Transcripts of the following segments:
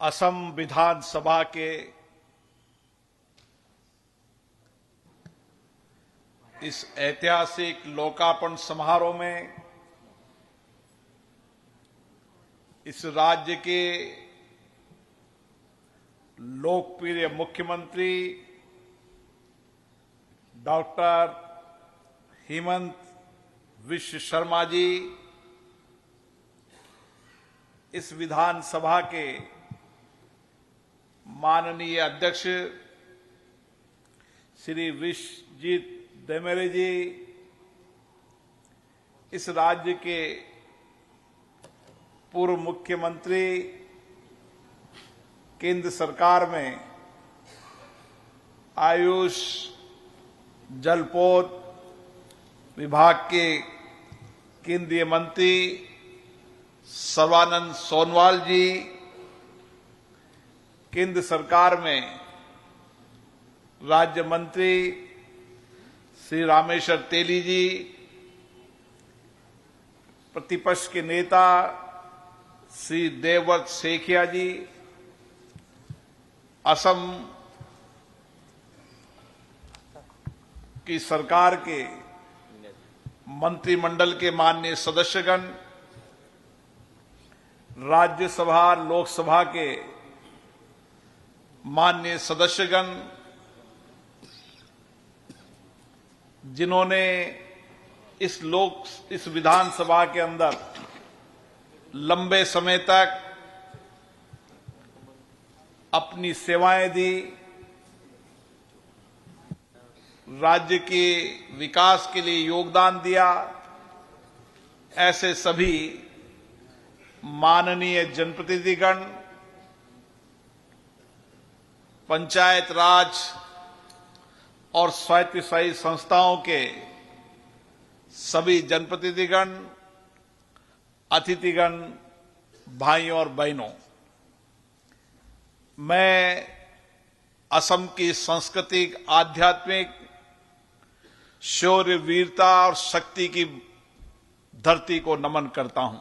असम विधानसभा के इस ऐतिहासिक लोकार्पण समारोह में इस राज्य के लोकप्रिय मुख्यमंत्री डॉक्टर हेमंत विश्व शर्मा जी, इस विधानसभा के माननीय अध्यक्ष श्री विश्वजीत देमेरे जी, इस राज्य के पूर्व मुख्यमंत्री, केंद्र सरकार में आयुष जलपोत विभाग के केंद्रीय मंत्री सर्बानंद सोनोवाल जी, केंद्र सरकार में राज्य मंत्री श्री रामेश्वर तेली जी, प्रतिपक्ष के नेता श्री देवव्रत सेखिया जी, असम की सरकार के मंत्रिमंडल के माननीय सदस्यगण, राज्यसभा लोकसभा के माननीय सदस्यगण, जिन्होंने इस विधानसभा के अंदर लंबे समय तक अपनी सेवाएं दी, राज्य के विकास के लिए योगदान दिया, ऐसे सभी माननीय जनप्रतिनिधिगण, पंचायत राज और स्वायत्तशासी संस्थाओं के सभी जनप्रतिनिधिगण, अतिथिगण, भाइयों और बहनों, मैं असम की सांस्कृतिक, आध्यात्मिक, शौर्य, वीरता और शक्ति की धरती को नमन करता हूं।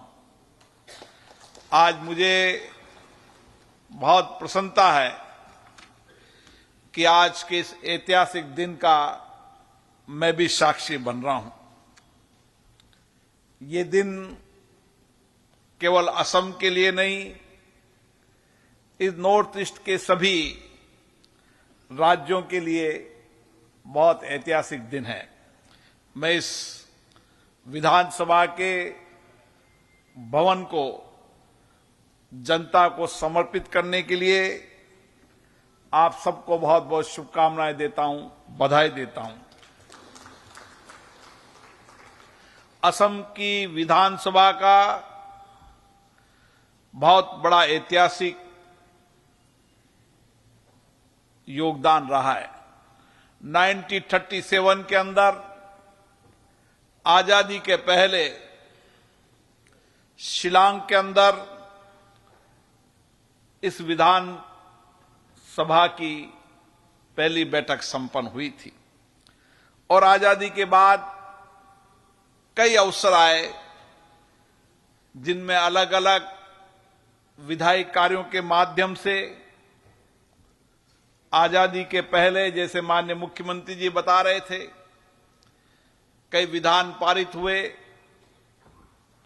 आज मुझे बहुत प्रसन्नता है कि आज के इस ऐतिहासिक दिन का मैं भी साक्षी बन रहा हूं। ये दिन केवल असम के लिए नहीं, इस नॉर्थ ईस्ट के सभी राज्यों के लिए बहुत ऐतिहासिक दिन है। मैं इस विधानसभा के भवन को जनता को समर्पित करने के लिए आप सबको बहुत बहुत शुभकामनाएं देता हूं, बधाई देता हूं। असम की विधानसभा का बहुत बड़ा ऐतिहासिक योगदान रहा है। 1937 के अंदर आजादी के पहले शिलांग के अंदर इस विधान सभा की पहली बैठक संपन्न हुई थी और आजादी के बाद कई अवसर आए जिनमें अलग अलग विधायी कार्यों के माध्यम से आजादी के पहले, जैसे माननीय मुख्यमंत्री जी बता रहे थे, कई विधान पारित हुए,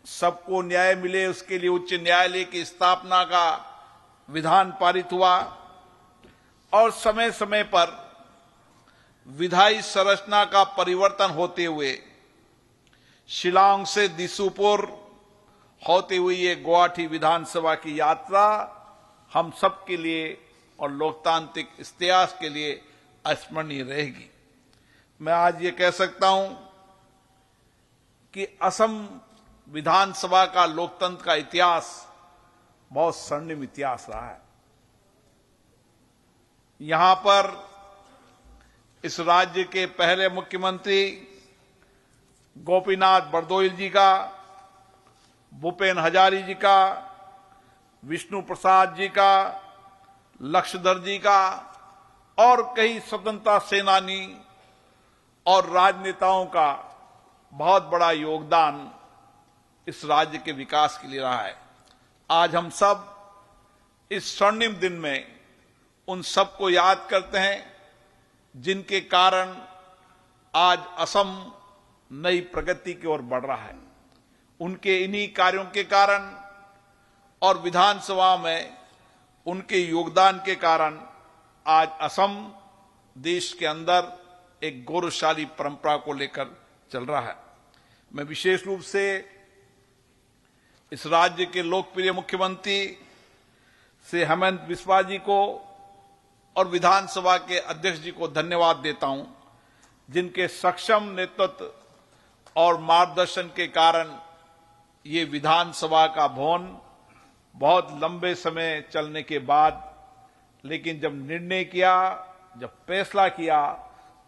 सबको न्याय मिले, उसके लिए उच्च न्यायालय की स्थापना का विधान पारित हुआ और समय समय पर विधायी संरचना का परिवर्तन होते हुए शिलांग से दिसुपुर होते हुए ये गुवाहाटी विधानसभा की यात्रा हम सब के लिए और लोकतांत्रिक इतिहास के लिए अस्मरणीय रहेगी। मैं आज ये कह सकता हूं कि असम विधानसभा का लोकतंत्र का इतिहास बहुत स्वर्णिम इतिहास रहा है। यहां पर इस राज्य के पहले मुख्यमंत्री गोपीनाथ बरदोई जी का, भूपेन हजारी जी का, विष्णु प्रसाद जी का, लक्ष्मणधर जी का और कई स्वतंत्रता सेनानी और राजनेताओं का बहुत बड़ा योगदान इस राज्य के विकास के लिए रहा है। आज हम सब इस स्वर्णिम दिन में उन सबको याद करते हैं जिनके कारण आज असम नई प्रगति की ओर बढ़ रहा है। उनके इन्हीं कार्यों के कारण और विधानसभा में उनके योगदान के कारण आज असम देश के अंदर एक गौरवशाली परंपरा को लेकर चल रहा है। मैं विशेष रूप से इस राज्य के लोकप्रिय मुख्यमंत्री श्री हेमंत बिस्वा जी को और विधानसभा के अध्यक्ष जी को धन्यवाद देता हूं, जिनके सक्षम नेतृत्व और मार्गदर्शन के कारण ये विधानसभा का भवन बहुत लंबे समय चलने के बाद, लेकिन जब निर्णय किया, जब फैसला किया,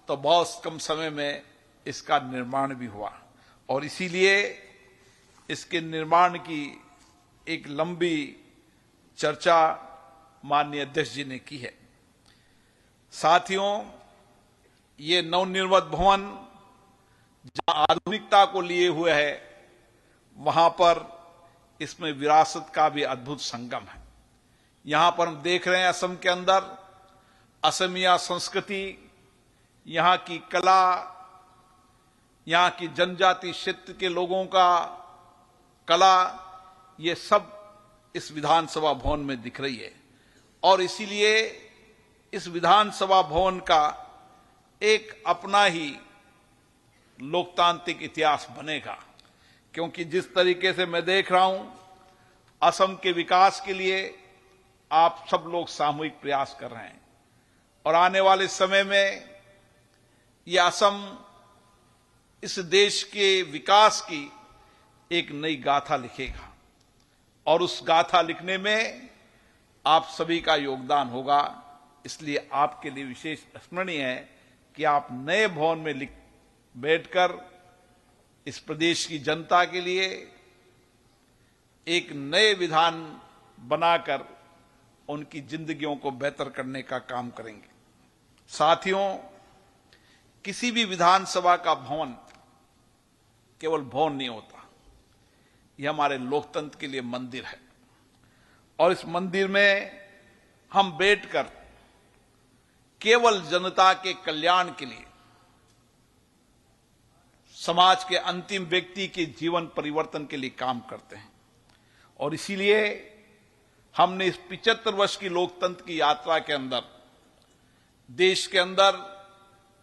तो बहुत कम समय में इसका निर्माण भी हुआ और इसीलिए इसके निर्माण की एक लंबी चर्चा माननीय अध्यक्ष जी ने की है। साथियों, ये नवनिर्मित भवन जहां आधुनिकता को लिए हुए है, वहां पर इसमें विरासत का भी अद्भुत संगम है। यहां पर हम देख रहे हैं असम के अंदर असमिया संस्कृति, यहां की कला, यहां की जनजाति क्षेत्र के लोगों का कला, ये सब इस विधानसभा भवन में दिख रही है और इसीलिए इस विधानसभा भवन का एक अपना ही लोकतांत्रिक इतिहास बनेगा। क्योंकि जिस तरीके से मैं देख रहा हूं, असम के विकास के लिए आप सब लोग सामूहिक प्रयास कर रहे हैं और आने वाले समय में यह असम इस देश के विकास की एक नई गाथा लिखेगा और उस गाथा लिखने में आप सभी का योगदान होगा। इसलिए आपके लिए विशेष स्मरणीय है कि आप नए भवन में बैठकर इस प्रदेश की जनता के लिए एक नए विधान बनाकर उनकी जिंदगियों को बेहतर करने का काम करेंगे। साथियों, किसी भी विधानसभा का भवन केवल भवन नहीं होता, यह हमारे लोकतंत्र के लिए मंदिर है और इस मंदिर में हम बैठकर केवल जनता के कल्याण के लिए, समाज के अंतिम व्यक्ति के जीवन परिवर्तन के लिए काम करते हैं और इसीलिए हमने इस 75 वर्ष की लोकतंत्र की यात्रा के अंदर देश के अंदर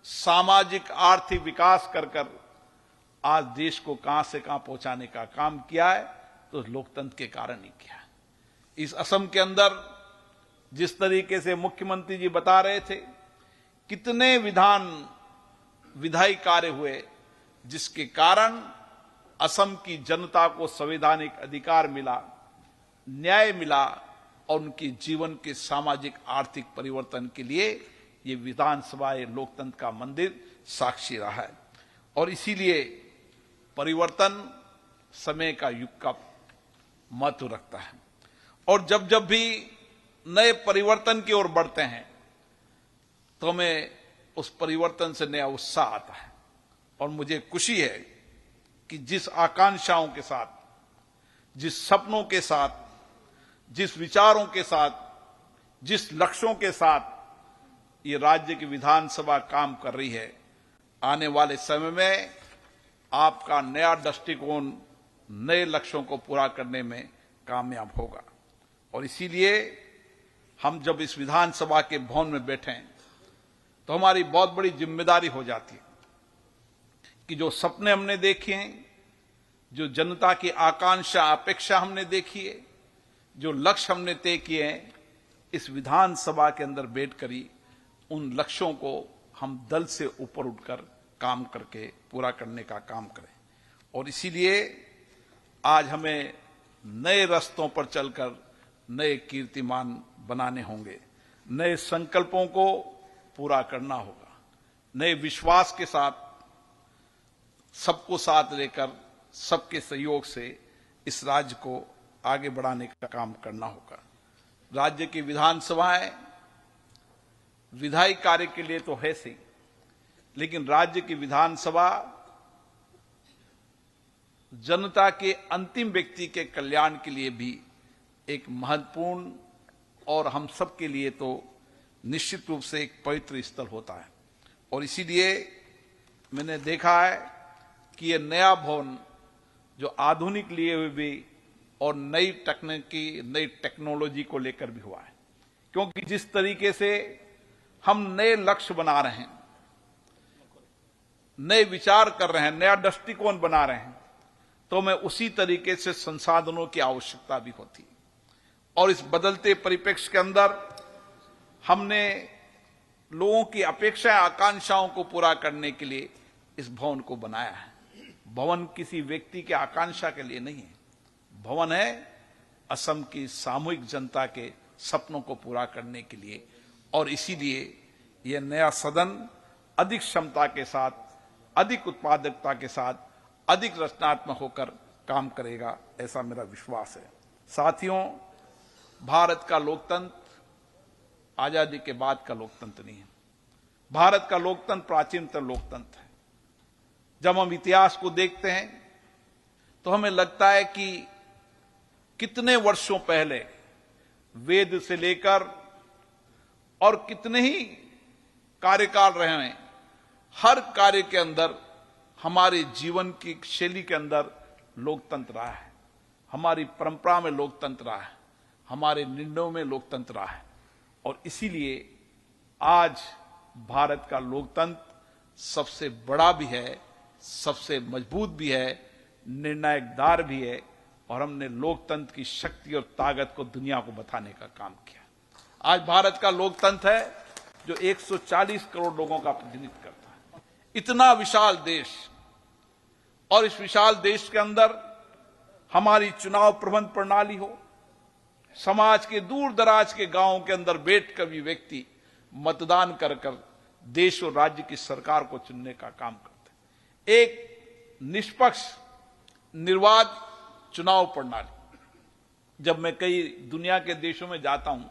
सामाजिक आर्थिक विकास कर आज देश को कहां से कहां पहुंचाने का काम किया है, तो लोकतंत्र के कारण ही किया है। इस असम के अंदर जिस तरीके से मुख्यमंत्री जी बता रहे थे, कितने विधायी कार्य हुए जिसके कारण असम की जनता को संवैधानिक अधिकार मिला, न्याय मिला और उनके जीवन के सामाजिक आर्थिक परिवर्तन के लिए ये विधानसभा, ये लोकतंत्र का मंदिर साक्षी रहा है और इसीलिए परिवर्तन समय का युग का महत्व रखता है और जब जब भी नए परिवर्तन की ओर बढ़ते हैं तो हमें उस परिवर्तन से नया उत्साह आता है और मुझे खुशी है कि जिस आकांक्षाओं के साथ, जिस सपनों के साथ, जिस विचारों के साथ, जिस लक्ष्यों के साथ ये राज्य की विधानसभा काम कर रही है, आने वाले समय में आपका नया दृष्टिकोण नए लक्ष्यों को पूरा करने में कामयाब होगा और इसीलिए हम जब इस विधानसभा के भवन में बैठे हैं तो हमारी बहुत बड़ी जिम्मेदारी हो जाती है कि जो सपने हमने देखे हैं, जो जनता की आकांक्षा अपेक्षा हमने देखी है, जो लक्ष्य हमने तय किए हैं, इस विधानसभा के अंदर बैठकर ही उन लक्ष्यों को हम दल से ऊपर उठकर काम करके पूरा करने का काम करें और इसीलिए आज हमें नए रास्तों पर चलकर नए कीर्तिमान बनाने होंगे, नए संकल्पों को पूरा करना होगा, नए विश्वास के साथ सबको साथ लेकर सबके सहयोग से इस राज्य को आगे बढ़ाने का काम करना होगा। राज्य की विधानसभाएं विधायी कार्य के लिए तो है सही, लेकिन राज्य की विधानसभा जनता के अंतिम व्यक्ति के कल्याण के लिए भी एक महत्वपूर्ण और हम सब के लिए तो निश्चित रूप से एक पवित्र स्थल होता है। और इसीलिए मैंने देखा है कि ये नया भवन जो आधुनिक लिए हुए भी और नई तकनीकी, नई टेक्नोलॉजी को लेकर भी हुआ है, क्योंकि जिस तरीके से हम नए लक्ष्य बना रहे हैं, नए विचार कर रहे हैं, नया दृष्टिकोण बना रहे हैं, तो हमें उसी तरीके से संसाधनों की आवश्यकता भी होती है। और इस बदलते परिप्रेक्ष्य के अंदर हमने लोगों की अपेक्षाएं, आकांक्षाओं को पूरा करने के लिए इस भवन को बनाया है। भवन किसी व्यक्ति के आकांक्षा के लिए नहीं है, भवन है असम की सामूहिक जनता के सपनों को पूरा करने के लिए। और इसीलिए यह नया सदन अधिक क्षमता के साथ, अधिक उत्पादकता के साथ, अधिक रचनात्मक होकर काम करेगा, ऐसा मेरा विश्वास है। साथियों, भारत का लोकतंत्र आजादी के बाद का लोकतंत्र नहीं है। भारत का लोकतंत्र प्राचीनतम लोकतंत्र है। जब हम इतिहास को देखते हैं तो हमें लगता है कि कितने वर्षों पहले वेद से लेकर और कितने ही कार्यकाल रहे हैं, हर कार्य के अंदर, हमारे जीवन की शैली के अंदर लोकतंत्र रहा है, हमारी परंपरा में लोकतंत्र रहा है, हमारे निर्णयों में लोकतंत्र रहा है। और इसीलिए आज भारत का लोकतंत्र सबसे बड़ा भी है, सबसे मजबूत भी है, निर्णायकदार भी है, और हमने लोकतंत्र की शक्ति और ताकत को दुनिया को बताने का काम किया। आज भारत का लोकतंत्र है जो 140 करोड़ लोगों का प्रतिनिधित्व करता है। इतना विशाल देश, और इस विशाल देश के अंदर हमारी चुनाव प्रबंध प्रणाली हो, समाज के दूर दराज के गांवों के अंदर बैठकर भी व्यक्ति मतदान कर कर देश और राज्य की सरकार को चुनने का काम करते हैं। एक निष्पक्ष निर्वाध चुनाव प्रणाली। जब मैं कई दुनिया के देशों में जाता हूं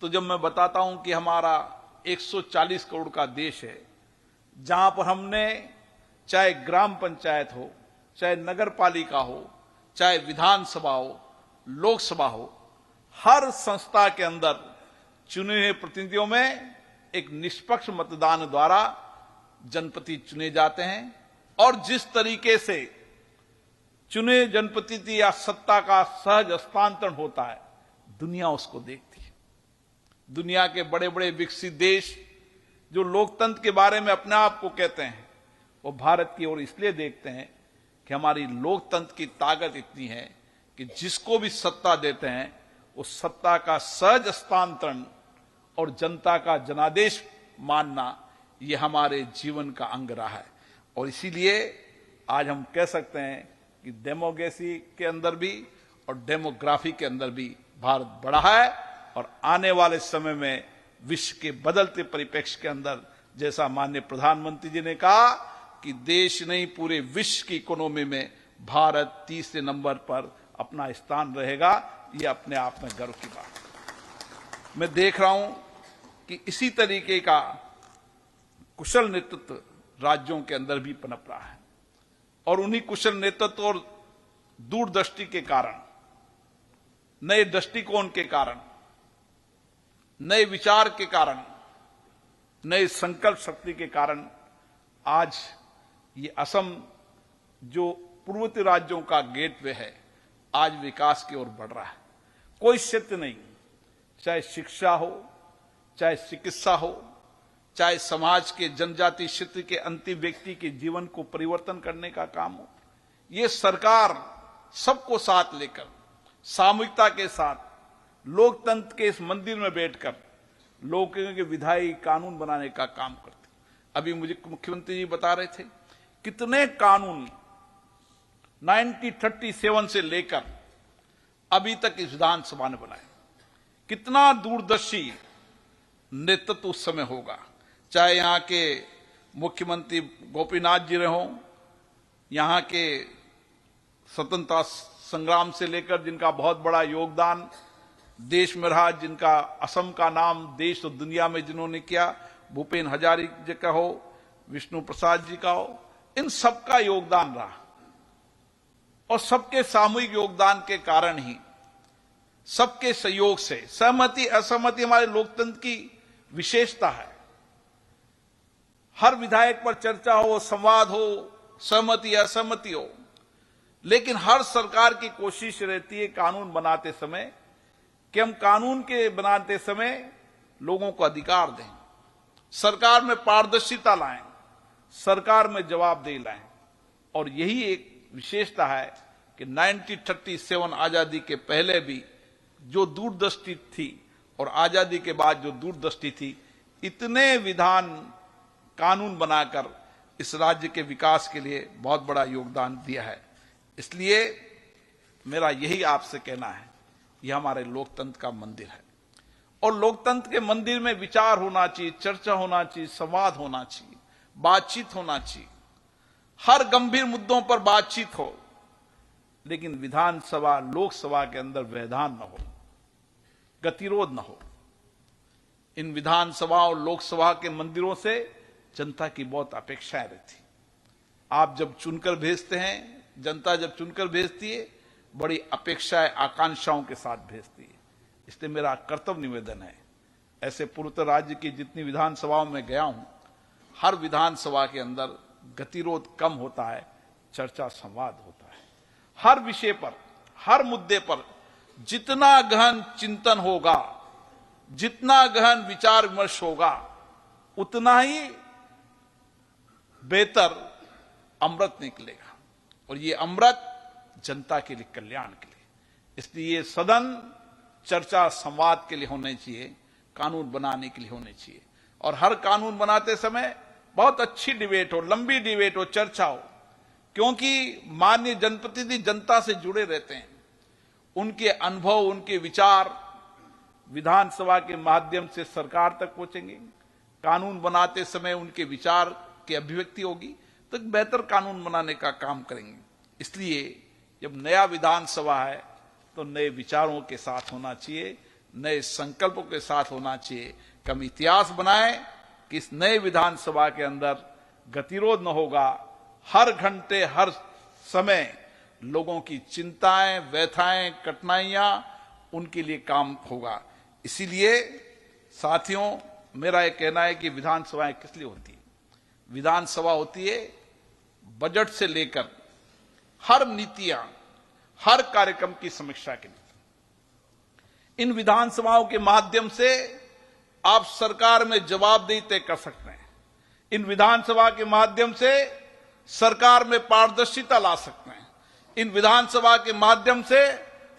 तो जब मैं बताता हूं कि हमारा 140 करोड़ का देश है, जहां पर हमने चाहे ग्राम पंचायत हो, चाहे नगर पालिका हो, चाहे विधानसभा हो, लोकसभा हो, हर संस्था के अंदर चुने हुए प्रतिनिधियों में एक निष्पक्ष मतदान द्वारा जनप्रतिनिधि चुने जाते हैं। और जिस तरीके से चुने जनप्रतिनिधि या सत्ता का सहज हस्तांतरण होता है, दुनिया उसको देखती है। दुनिया के बड़े बड़े विकसित देश जो लोकतंत्र के बारे में अपने आप को कहते हैं, वो भारत की ओर इसलिए देखते हैं कि हमारी लोकतंत्र की ताकत इतनी है कि जिसको भी सत्ता देते हैं, उस सत्ता का सहज हस्तांतरण और जनता का जनादेश मानना, ये हमारे जीवन का अंग रहा है। और इसीलिए आज हम कह सकते हैं कि डेमोक्रेसी के अंदर भी और डेमोग्राफी के अंदर भी भारत बड़ा है। और आने वाले समय में विश्व के बदलते परिप्रेक्ष्य के अंदर, जैसा माननीय प्रधानमंत्री जी ने कहा कि देश नहीं पूरे विश्व की इकोनॉमी में भारत तीसरे नंबर पर अपना स्थान रहेगा, यह अपने आप में गर्व की बात है। मैं देख रहा हूं कि इसी तरीके का कुशल नेतृत्व राज्यों के अंदर भी पनप रहा है। और उन्हीं कुशल नेतृत्व और दूरदृष्टि के कारण, नए दृष्टिकोण के कारण, नए विचार के कारण, नए संकल्प शक्ति के कारण आज ये असम जो पूर्वोत्तर राज्यों का गेटवे है, आज विकास की ओर बढ़ रहा है। कोई क्षेत्र नहीं, चाहे शिक्षा हो, चाहे चिकित्सा हो, चाहे समाज के जनजाति क्षेत्र के अंतिम व्यक्ति के जीवन को परिवर्तन करने का काम हो, ये सरकार सबको साथ लेकर, सामूहिकता के साथ, लोकतंत्र के इस मंदिर में बैठकर लोगों के विधायी कानून बनाने का काम करती। अभी मुझे मुख्यमंत्री जी बता रहे थे कितने कानून 1937 से लेकर अभी तक इस विधानसभा ने बनाए। कितना दूरदर्शी नेतृत्व उस समय होगा, चाहे यहां के मुख्यमंत्री गोपीनाथ जी रहे हों, यहां के स्वतंत्रता संग्राम से लेकर जिनका बहुत बड़ा योगदान देश में रहा, जिनका असम का नाम देश और दुनिया में जिन्होंने किया, भूपेन हजारिका जी का हो, विष्णु प्रसाद जी का हो, इन सबका योगदान रहा। और सबके सामूहिक योगदान के कारण ही सबके सहयोग से, सहमति असहमति हमारे लोकतंत्र की विशेषता है। हर विधायक पर चर्चा हो, संवाद हो, सहमति असहमति हो, लेकिन हर सरकार की कोशिश रहती है कानून बनाते समय कि हम कानून के बनाते समय लोगों को अधिकार दें, सरकार में पारदर्शिता लाएं, सरकार में जवाबदेही लाएं। और यही एक विशेषता है कि 1937 आजादी के पहले भी जो दूरदृष्टि थी और आजादी के बाद जो दूरदृष्टि थी, इतने विधान कानून बनाकर इस राज्य के विकास के लिए बहुत बड़ा योगदान दिया है। इसलिए मेरा यही आपसे कहना है, यह हमारे लोकतंत्र का मंदिर है और लोकतंत्र के मंदिर में विचार होना चाहिए, चर्चा होना चाहिए, संवाद होना चाहिए, बातचीत होना चाहिए। हर गंभीर मुद्दों पर बातचीत हो, लेकिन विधानसभा लोकसभा के अंदर व्यवधान न हो, गतिरोध न हो। इन विधानसभा और लोकसभा के मंदिरों से जनता की बहुत अपेक्षाएं रहती। आप जब चुनकर भेजते हैं, जनता जब चुनकर भेजती है, बड़ी अपेक्षाएं आकांक्षाओं के साथ भेजती है। इसलिए मेरा कर्तव्य निवेदन है, ऐसे पूर्वोत्तर राज्य की जितनी विधानसभाओं में गया हूं, हर विधानसभा के अंदर गतिरोध कम होता है, चर्चा संवाद होता है। हर विषय पर, हर मुद्दे पर जितना गहन चिंतन होगा, जितना गहन विचार विमर्श होगा, उतना ही बेहतर अमृत निकलेगा और ये अमृत जनता के लिए, कल्याण के लिए। इसलिए ये सदन चर्चा संवाद के लिए होने चाहिए, कानून बनाने के लिए होने चाहिए। और हर कानून बनाते समय बहुत अच्छी डिबेट हो, लंबी डिबेट हो, चर्चा हो, क्योंकि माननीय जनप्रतिनिधि जनता से जुड़े रहते हैं। उनके अनुभव, उनके विचार विधानसभा के माध्यम से सरकार तक पहुंचेंगे। कानून बनाते समय उनके विचार की अभिव्यक्ति होगी तो बेहतर कानून बनाने का काम करेंगे। इसलिए जब नया विधानसभा है तो नए विचारों के साथ होना चाहिए, नए संकल्पों के साथ होना चाहिए। हम इतिहास बनाएं कि इस नए विधानसभा के अंदर गतिरोध न होगा। हर घंटे, हर समय लोगों की चिंताएं, व्यथाएं, कठिनाइयां, उनके लिए काम होगा। इसीलिए साथियों, मेरा यह कहना है कि विधानसभाएं किस लिए होती है? विधानसभा होती है बजट से लेकर हर नीतियां, हर कार्यक्रम की समीक्षा के लिए। इन विधानसभाओं के माध्यम से आप सरकार में जवाबदेही तय कर सकते हैं। इन विधानसभा के माध्यम से सरकार में पारदर्शिता ला सकते हैं। इन विधानसभा के माध्यम से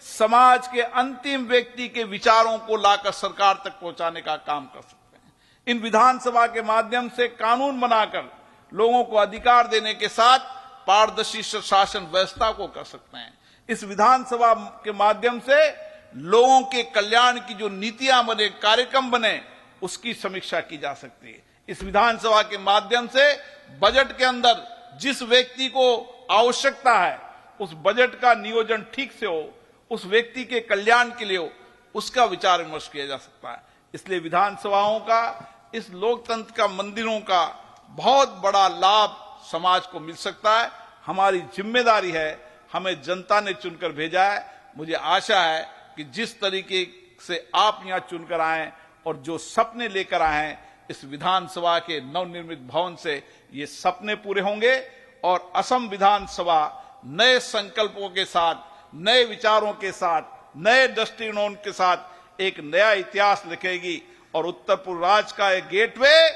समाज के अंतिम व्यक्ति के विचारों को लाकर सरकार तक पहुंचाने का काम कर सकते हैं। इन विधानसभा के माध्यम से कानून बनाकर लोगों को अधिकार देने के साथ पारदर्शी शासन व्यवस्था को कर सकते हैं। इस विधानसभा के माध्यम से लोगों के कल्याण की जो नीतियां बने, कार्यक्रम बने, उसकी समीक्षा की जा सकती है। इस विधानसभा के माध्यम से बजट के अंदर जिस व्यक्ति को आवश्यकता है, उस बजट का नियोजन ठीक से हो, उस व्यक्ति के कल्याण के लिए हो, उसका विचार विमर्श किया जा सकता है। इसलिए विधानसभाओं का, इस लोकतंत्र का, मंदिरों का बहुत बड़ा लाभ समाज को मिल सकता है। हमारी जिम्मेदारी है, हमें जनता ने चुनकर भेजा है। मुझे आशा है कि जिस तरीके से आप यहां चुनकर आए और जो सपने लेकर आए हैं, इस विधानसभा के नवनिर्मित भवन से ये सपने पूरे होंगे और असम विधानसभा नए संकल्पों के साथ, नए विचारों के साथ, नए दृष्टिकोण के साथ एक नया इतिहास लिखेगी और उत्तर पूर्व राज्य का एक गेटवे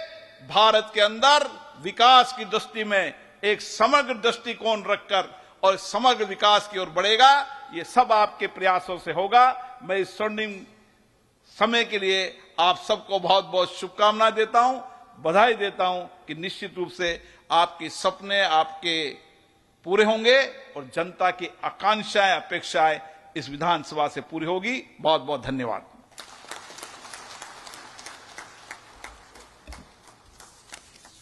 भारत के अंदर विकास की दृष्टि में एक समग्र दृष्टिकोण रखकर और समग्र विकास की ओर बढ़ेगा। ये सब आपके प्रयासों से होगा। मैं इस स्वर्णिम समय के लिए आप सबको बहुत बहुत शुभकामनाएं देता हूं, बधाई देता हूं कि निश्चित रूप से आपके सपने आपके पूरे होंगे और जनता की आकांक्षाएं, अपेक्षाएं इस विधानसभा से पूरी होगी। बहुत बहुत धन्यवाद।